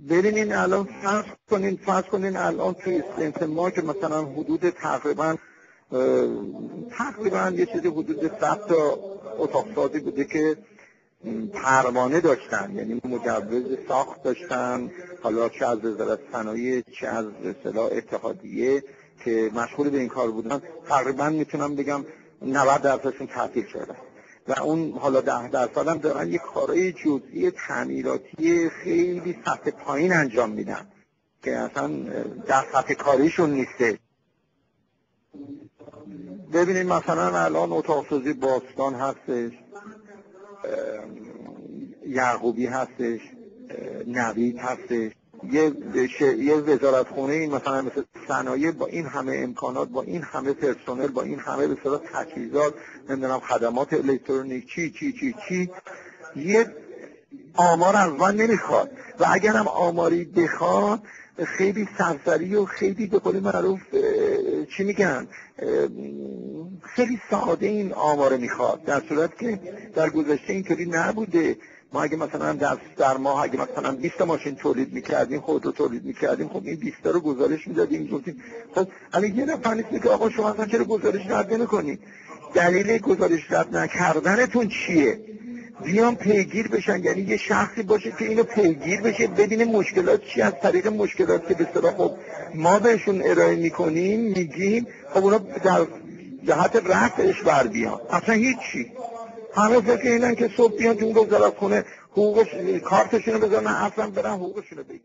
ببینین الان فرض کنین الان توی سنت ما که مثلا حدود تقریبا یه چیزی حدود 100 تا اتاق سازی بوده که پروانه داشتن، یعنی مجوز ساخت داشتن، حالا چه از وزارت صنایع چه از اصطلاح اتحادیه که مشغول به این کار بودن. تقریبا میتونم بگم 90%شون تعطیل شدن و اون حالا 10% هم دارن یه کارهای جزئی تعمیراتی خیلی سطح پایین انجام میدن که اصلا در سطح کاریشون نیسته. ببینید مثلا الان اتاق سازی باستان هستش، یعقوبی هستش، نوید هستش، یه وزارتخونه این مثلا مثل صنایع با این همه امکانات، با این همه پرسنل، با این همه به اصطلاح تجهیزات، نمیدونم خدمات الکترونیک چی یه آمار از من نمیخواد و اگرم آماری بخواد خیلی سرسری و خیلی به قول معروف چی میگن خیلی ساده این آمار میخواد، در صورت که در گذشته اینطوری نبوده. ما اگه مثلا در ماه اگه مثلا 20 ماشین تولید میکردیم، خودرو تولید میکردیم، خب این 20 رو گزارش میدادیم گفتیم خب الان یه نفر نیست میگه آقا شما اصلا چرا گزارش رد نمی‌کنید؟ دلیل گزارش رد نکردنتون چیه؟ بیان پیگیر بشن، یعنی یه شخصی باشه که اینو پیگیر بشه ببینه مشکلات چی، از طریق مشکلات که به اصطلاح خب ما بهشون ارائه میکنیم میگیم خب اونا در جهت رفعش بر بیان. اصلا هیچی، همه فکر اینن که صبح بیان تو اون وزارتخونه حقوق کارتشون رو بذارن، اصلا برن حقوقشون رو بگیرن.